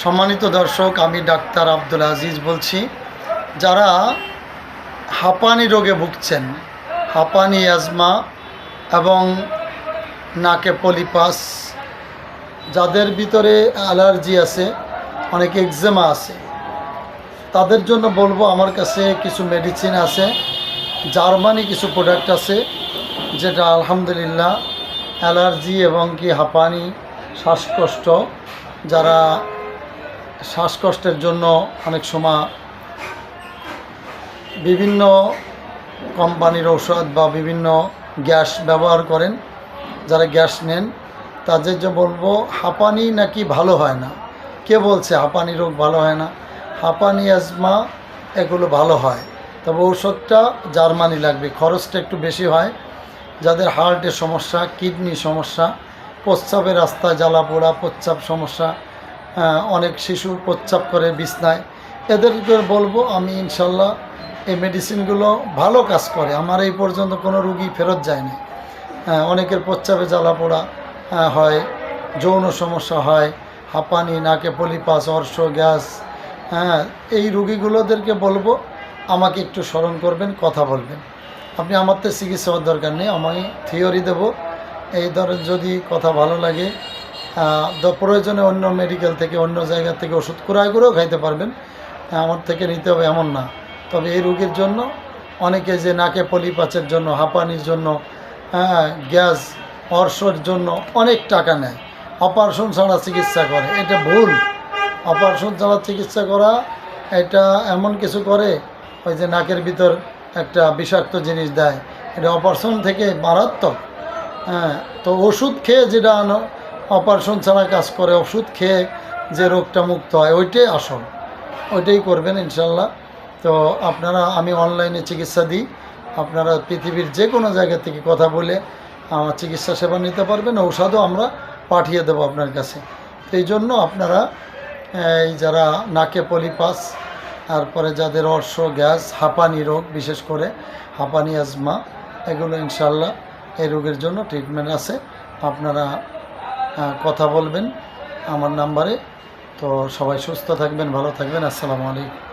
সম্মানিত দর্শক, আমি ডাক্তার আব্দুল আজিজ বলছি। যারা হাঁপানি রোগে ভুগছেন, হাঁপানি, অ্যাজমা এবং নাকে পলিপাস, যাদের ভিতরে অ্যালার্জি আছে, অনেক এক্সেমা আছে, তাদের জন্য বলবো আমার কাছে কিছু মেডিসিন আছে, জার্মানি কিছু প্রোডাক্ট আছে, যেটা আলহামদুলিল্লাহ অ্যালার্জি এবং কি হাঁপানি, শ্বাসকষ্ট, যারা শ্বাসকষ্টের জন্য অনেক সময় বিভিন্ন কোম্পানির ঔষধ বা বিভিন্ন গ্যাস ব্যবহার করেন, যারা গ্যাস নেন তাদের যে বলবো হাঁপানি নাকি ভালো হয় না। কে বলছে হাঁপানি রোগ ভালো হয় না? হাঁপানি, অ্যাজমা এগুলো ভালো হয়, তবে ঔষধটা জার্মানি লাগবে, খরচটা একটু বেশি হয়। যাদের হার্টের সমস্যা, কিডনি সমস্যা, প্রস্রাবের রাস্তায় জ্বালা পোড়া, প্রস্রাব সমস্যা, অনেক শিশু প্রস্রাব করে বিছনায়, এদেরকে বলবো আমি ইনশাল্লাহ এই মেডিসিনগুলো ভালো কাজ করে। আমার এই পর্যন্ত কোনো রুগী ফেরত যায়নি। অনেকের প্রস্রাবে জ্বালা পোড়া হয়, যৌন সমস্যা হয়, হাঁপানি, নাকে পলিপাস, অর্শ, গ্যাস, এই রুগীগুলোদেরকে বলবো আমাকে একটু স্মরণ করবেন, কথা বলবেন। আপনি আমার তো চিকিৎসা হওয়ার দরকার নেই, আমি থিওরি দেব। এই ধরেন যদি কথা ভালো লাগে, প্রয়োজনে অন্য মেডিকেল থেকে, অন্য জায়গা থেকে ওষুধ ক্রয় করেও খাইতে পারবেন, আমার থেকে নিতে হবে এমন না। তবে এই রোগের জন্য অনেকে যে নাকে পলিপাসের জন্য, হাঁপানির জন্য, গ্যাস, অর্শর জন্য অনেক টাকা নেয়, অপারেশন ছাড়া চিকিৎসা করে, এটা ভুল। অপারেশন ছাড়া চিকিৎসা করা, এটা এমন কিছু করে, ওই যে নাকের ভিতর একটা বিষাক্ত জিনিস দেয়, এটা অপারেশন থেকে মারাত্মক। তো ওষুধ খেয়ে যেটা অপারেশন ছাড়া কাজ করে, ওষুধ খেয়ে যে রোগটা মুক্ত হয়, ওইটাই আসল, ওইটাই করবেন ইনশাল্লাহ। তো আপনারা, আমি অনলাইনে চিকিৎসা দিই, আপনারা পৃথিবীর যে কোনো জায়গা থেকে কথা বলে আমার চিকিৎসা সেবা নিতে পারবেন, ঔষধও আমরা পাঠিয়ে দেবো আপনার কাছে। তো এই জন্য আপনারা এই যারা নাকে পলিপাস, তারপরে যাদের অর্শ, গ্যাস, হাঁপানি রোগ, বিশেষ করে হাঁপানি, অ্যাজমা, এগুলো ইনশাল্লাহ এই রোগের জন্য ট্রিটমেন্ট আছে। আপনারা কথা বলবেন আমার নাম্বারে। তো সবাই সুস্থ থাকবেন, ভালো থাকবেন। আসসালামু আলাইকুম।